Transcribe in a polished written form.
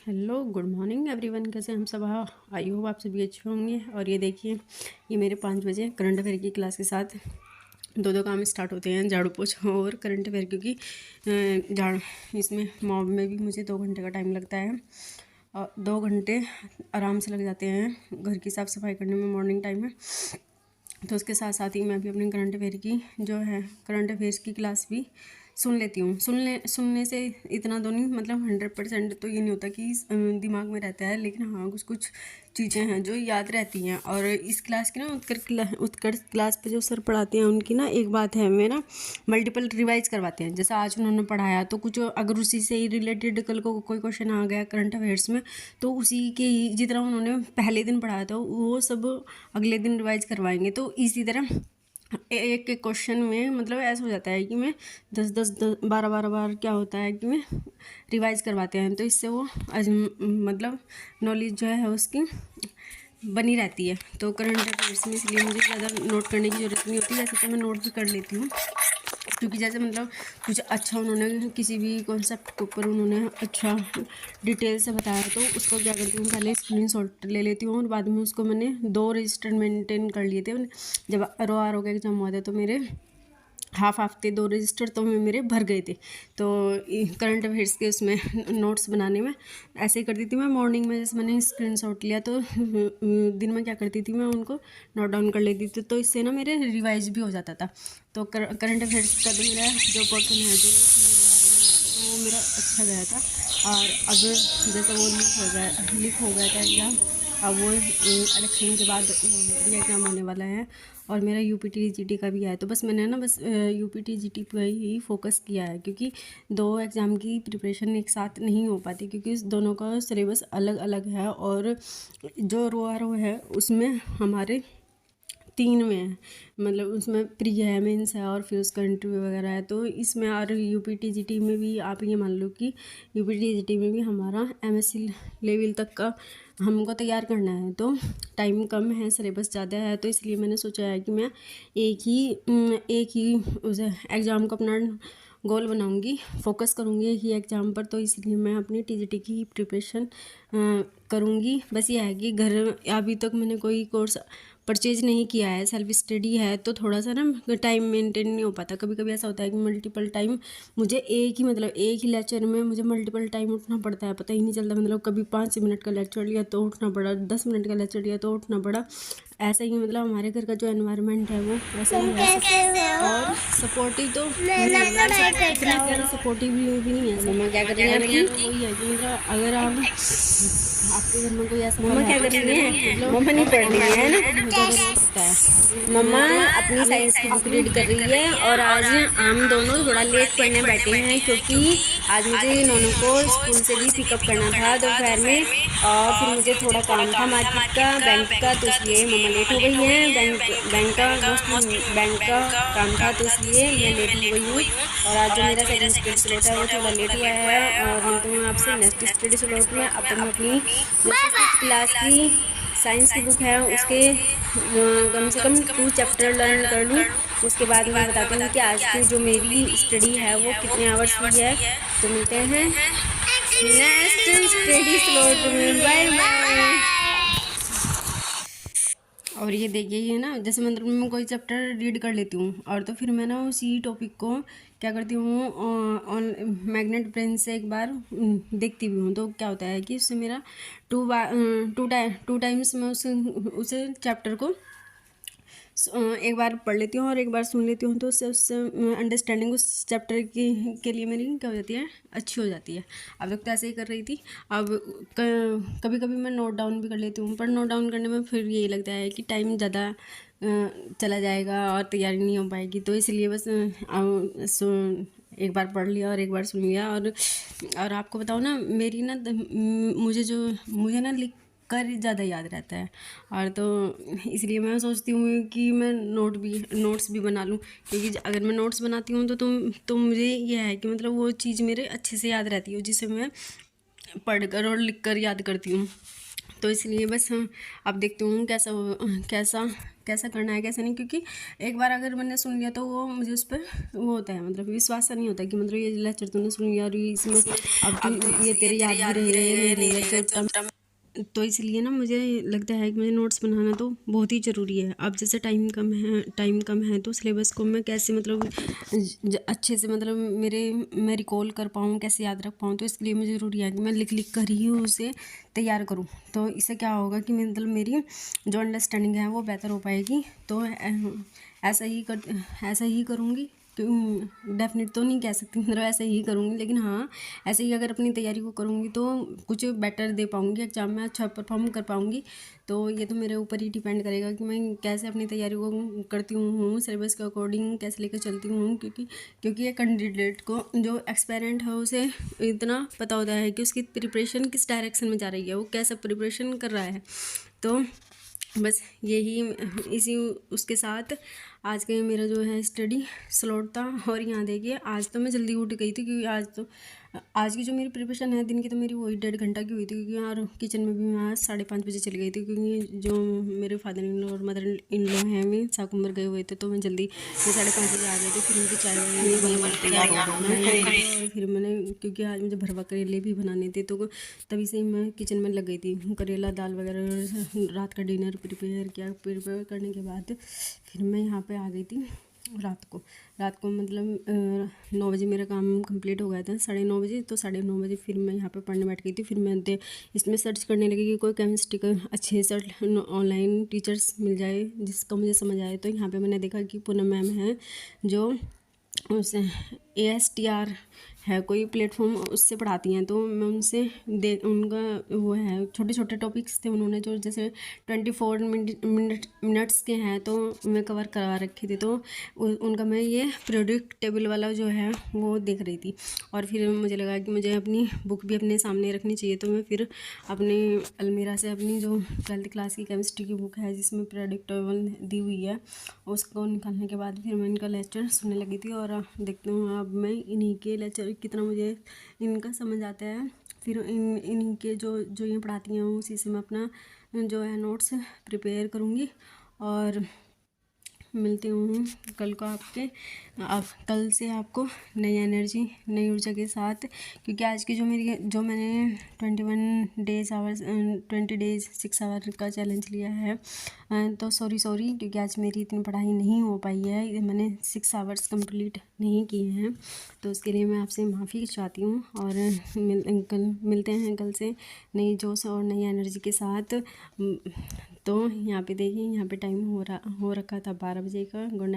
Hello good morning everyone. कैसे हम सब? आई होप आप सभी अच्छे होंगे। और ये देखिए, ये मेरे 5 बजे करंट अफेयर की क्लास के साथ दो काम स्टार्ट होते हैं, झाड़ू पोछा और करंट अफेयर, क्योंकि इसमें मॉब में भी मुझे 2 घंटे का टाइम लगता है और 2 घंटे आराम से लग जाते हैं घर की साफ़ सफाई करने में। मॉर्निंग टाइम है तो उसके साथ साथ ही मैं भी अपने करंट अफेयर की जो है करंट अफेयर्स की क्लास भी सुन लेती हूँ। सुनने से इतना तो नहीं, मतलब 100% तो ये नहीं होता कि दिमाग में रहता है, लेकिन हाँ कुछ कुछ चीज़ें हैं जो याद रहती हैं। और इस क्लास की ना उत्कर्ष क्लास पे जो सर पढ़ाते हैं उनकी ना एक बात है, वे ना मल्टीपल रिवाइज करवाते हैं। जैसा आज उन्होंने पढ़ाया तो कुछ अगर उसी से ही रिलेटेड कल को कोई क्वेश्चन आ गया करंट अफेयर्स में, तो उसी के ही जितना उन्होंने पहले दिन पढ़ाया था वो सब अगले दिन रिवाइज करवाएंगे। तो इसी तरह एक एक क्वेश्चन में मतलब ऐसा हो जाता है कि मैं 10 12 बार क्या होता है कि मैं रिवाइज करवाते हैं, तो इससे वो मतलब नॉलेज जो है उसकी बनी रहती है। तो करंट अफेयर्स में इसलिए मुझे ज़्यादा नोट करने की ज़रूरत नहीं होती, वैसे तो मैं नोट भी कर लेती हूँ, क्योंकि जैसे मतलब कुछ अच्छा उन्होंने किसी भी कॉन्सेप्ट के ऊपर उन्होंने अच्छा डिटेल से बताया तो उसको क्या करती हूँ, पहले स्क्रीनशॉट ले लेती हूँ और बाद में उसको मैंने 2 रजिस्टर मेंटेन कर लिए थे। जब RO का एग्ज़ाम हुआ था तो मेरे हाफ थे 2 रजिस्टर, तो मेरे भर गए थे। तो करंट अफेयर्स के उसमें नोट्स बनाने में ऐसे ही करती थी मैं। मॉर्निंग में जैसे मैंने स्क्रीनशॉट लिया तो दिन में क्या करती थी, मैं उनको नोट डाउन कर लेती थी, तो इससे ना मेरे रिवाइज भी हो जाता था। तो करंट अफेयर्स का तो मेरा जो पोर्शन है जो मेरे बारे में आया था तो वो मेरा अच्छा गया था। और अब जैसे वो लीक हो गया था एग्ज़ाम, अब वो इलेक्शन के बाद री एग्ज़ाम होने वाला है और मेरा UPTGT का भी आया। तो बस मैंने ना बस UPTGT पर ही फोकस किया है, क्योंकि 2 एग्ज़ाम की प्रिपरेशन एक साथ नहीं हो पाती, क्योंकि इस दोनों का सिलेबस अलग अलग है। और जो RO है उसमें हमारे 3 में है, मतलब उसमें प्री है, मेंस है और फिर उसका इंटरव्यू वगैरह है। तो इसमें और UPTGT में भी आप ये मान लो कि UPTGT में भी हमारा MSc लेवल तक का हमको तैयार करना है, तो टाइम कम है, सिलेबस ज़्यादा है। तो इसलिए मैंने सोचा है कि मैं एक ही उस एग्ज़ाम को अपना गोल बनाऊंगी, फोकस करूंगी एक ही एग्ज़ाम पर। तो इसलिए मैं अपनी TGT की प्रिपरेशन करूंगी। बस ये है कि घर अभी तक मैंने कोई कोर्स परचेज नहीं किया है, सेल्फ स्टडी है, तो थोड़ा सा ना टाइम मेंटेन नहीं हो पाता। कभी कभी ऐसा होता है कि मल्टीपल टाइम मुझे एक ही लेक्चर में मुझे मल्टीपल टाइम उठना पड़ता है, पता ही नहीं चलता। मतलब कभी 5 मिनट का लेक्चर लिया तो उठना पड़ा, 10 मिनट का लेक्चर लिया तो उठना पड़ा। ऐसा ही मतलब हमारे घर का जो एनवायरनमेंट है वो वैसा ही है। और सपोर्टिव तो इतना सपोर्टिव भी नहीं है। मम्मा क्या कर रही है? वही है कि मतलब अगर आप आपके घर में कोई ऐसा मम्मा क्या कर रही है? मम्मा नहीं पढ़ रही है ना, मम्मा अपनी साइंस की बुक रीड कर रही है। और आज हम दोनों थोड़ा लेट पढ़ने बैठे हैं, क्योंकि आज मुझे नोनू को स्कूल से भी पिकअप करना था दोपहर में, और फिर मुझे थोड़ा काम था मार्केट का, बैंक का, तो इसलिए मम्मा लेट हो गई हैं। बैंक का मोस्टली बैंक का काम था, तो इसलिए मैं लेट हो गई हूँ। और आज जो मेरा सेकंड स्टडी स्लॉट है वो थोड़ा लेट हुआ है, और मिलती हूँ आपसे नेक्स्ट स्टडी स्लॉट में। अब तक मैं अपनी क्लास की साइंस की बुक है उसके कम से कम 2 चैप्टर लर्न कर लूँ। उसके बाद मैं बताती हूँ कि आज की जो मेरी स्टडी है वो कितने आवर्स हुई है। तो मिलते हैं नेक्स्ट स्टडी स्लॉट में। Bye bye. और ये देखिए, ये ना जैसे मतलब मैं कोई चैप्टर रीड कर लेती हूँ और तो फिर मैं ना उसी टॉपिक को क्या करती हूँ, ऑन मैग्नेट ब्रेन से एक बार देखती भी हूँ। तो क्या होता है कि उससे मेरा टू टाइम्स मैं उस चैप्टर को एक बार पढ़ लेती हूँ और एक बार सुन लेती हूँ, तो उससे अंडरस्टैंडिंग उस चैप्टर की के लिए मेरी क्या हो जाती है, अच्छी हो जाती है। अब तक तो ऐसे ही कर रही थी। अब कभी कभी मैं नोट डाउन भी कर लेती हूँ, पर नोट डाउन करने में फिर यही लगता है कि टाइम ज़्यादा चला जाएगा और तैयारी नहीं हो पाएगी। तो इसलिए बस एक बार पढ़ लिया और एक बार सुन लिया। और आपको बताओ ना, मेरी ना मुझे ना लिख कर ज़्यादा याद रहता है, और तो इसलिए मैं सोचती हूँ कि मैं नोट्स भी बना लूँ, क्योंकि अगर मैं नोट्स बनाती हूँ तो मुझे यह है कि मतलब वो चीज़ मेरे अच्छे से याद रहती है, जिसे मैं पढ़ कर और लिख कर याद करती हूँ। तो इसलिए बस अब देखती हूँ कैसा कैसा करना है कैसा नहीं, क्योंकि एक बार अगर मैंने सुन लिया तो वो मुझे उस पर वो होता है, मतलब विश्वास नहीं होता कि मतलब ये लेक्चर तूने सुन लिया और इसमें अब तो ये तेरे याद भी रहेगा या नहीं रहेगा तो इसलिए ना मुझे लगता है कि मुझे नोट्स बनाना तो बहुत ही ज़रूरी है। अब जैसे टाइम कम है तो सिलेबस को मैं कैसे मतलब अच्छे से मतलब मैं रिकॉल कर पाऊँ, कैसे याद रख पाऊँ, तो इसलिए मुझे ज़रूरी है कि मैं लिख कर ही उसे तैयार करूँ। तो इससे क्या होगा कि मतलब मेरी जो अंडरस्टैंडिंग है वो बेहतर हो पाएगी। तो ऐसा ही करूँगी। तो डेफिनेट तो नहीं कह सकती मतलब ऐसे ही करूँगी, लेकिन हाँ ऐसे ही अगर अपनी तैयारी को करूँगी तो कुछ बेटर दे पाऊँगी, एग्जाम में अच्छा परफॉर्म कर पाऊँगी। तो ये तो मेरे ऊपर ही डिपेंड करेगा कि मैं कैसे अपनी तैयारी को करती हूँ, सिलेबस के अकॉर्डिंग कैसे लेकर चलती हूँ, क्योंकि ये कैंडिडेट को जो एक्सपेरेंट है उसे इतना पता होता है कि उसकी प्रिपरेशन किस डायरेक्शन में जा रही है, वो कैसा प्रिपरेशन कर रहा है। तो बस यही इसी उसके साथ आज का मेरा जो है स्टडी स्लॉट था। और यहाँ देखिए आज तो मैं जल्दी उठ गई थी, क्योंकि आज की जो मेरी प्रिपरेशन है दिन की तो मेरी वही 1.5 घंटा की हुई थी, क्योंकि यार किचन में भी मैं 5:30 बजे चली गई थी, क्योंकि जो मेरे फादर इन लॉ और मदर इन लॉ हैं वे साकुम्बर गए हुए थे, तो मैं 5:30 बजे आ गई थी। फिर उनकी चाय और फिर मैंने, क्योंकि आज मुझे भरवा करेले भी बनाने थे, तो तभी से मैं किचन में लग गई थी। करेला दाल वगैरह रात का डिनर प्रिपेयर करने के बाद फिर मैं यहाँ पे आ गई थी रात को मतलब 9 बजे मेरा काम कंप्लीट हो गया था, 9:30 बजे। तो 9:30 बजे फिर मैं यहाँ पे पढ़ने बैठ गई थी। फिर मैं इसमें सर्च करने लगी कि कोई केमिस्ट्री का अच्छे से ऑनलाइन टीचर्स मिल जाए जिसका मुझे समझ आए। तो यहाँ पे मैंने देखा कि पूनम मैम है जो उस ASTR है कोई प्लेटफॉर्म, उससे पढ़ाती हैं। तो मैं उनसे उनका वो है छोटे छोटे टॉपिक्स थे उन्होंने जो जैसे 24 मिनट्स के हैं, तो मैं कवर करा रखे थे। तो उनका मैं ये प्रोडक्ट टेबल वाला जो है वो देख रही थी, और फिर मुझे लगा कि मुझे अपनी बुक भी अपने सामने रखनी चाहिए। तो मैं फिर अपने अलमीरा से अपनी जो 12th क्लास की केमिस्ट्री की बुक है जिसमें प्रोडक्ट टेबल दी हुई है उसको निकालने के बाद फिर मैं इनका लेक्चर सुनने लगी थी। और देखते हूँ अब मैं इन्हीं के लेक्चर कितना मुझे इनका समझ आता है। फिर इन्हीं के जो ये पढ़ाती हैं उसी से मैं अपना जो है नोट्स प्रिपेयर करूँगी। और मिलती हूँ कल को कल से आपको नई एनर्जी नई ऊर्जा के साथ, क्योंकि आज की जो मैंने 20 डेज 6 आवर का चैलेंज लिया है। तो सॉरी क्योंकि आज मेरी इतनी पढ़ाई नहीं हो पाई है, मैंने 6 आवर्स कंप्लीट नहीं किए हैं, तो उसके लिए मैं आपसे माफ़ी चाहती हूँ। और कल मिलते हैं कल से नई जोश और नई एनर्जी के साथ। तो यहाँ पे देखिए यहाँ पे टाइम हो रखा था 12 बजे का। Good night.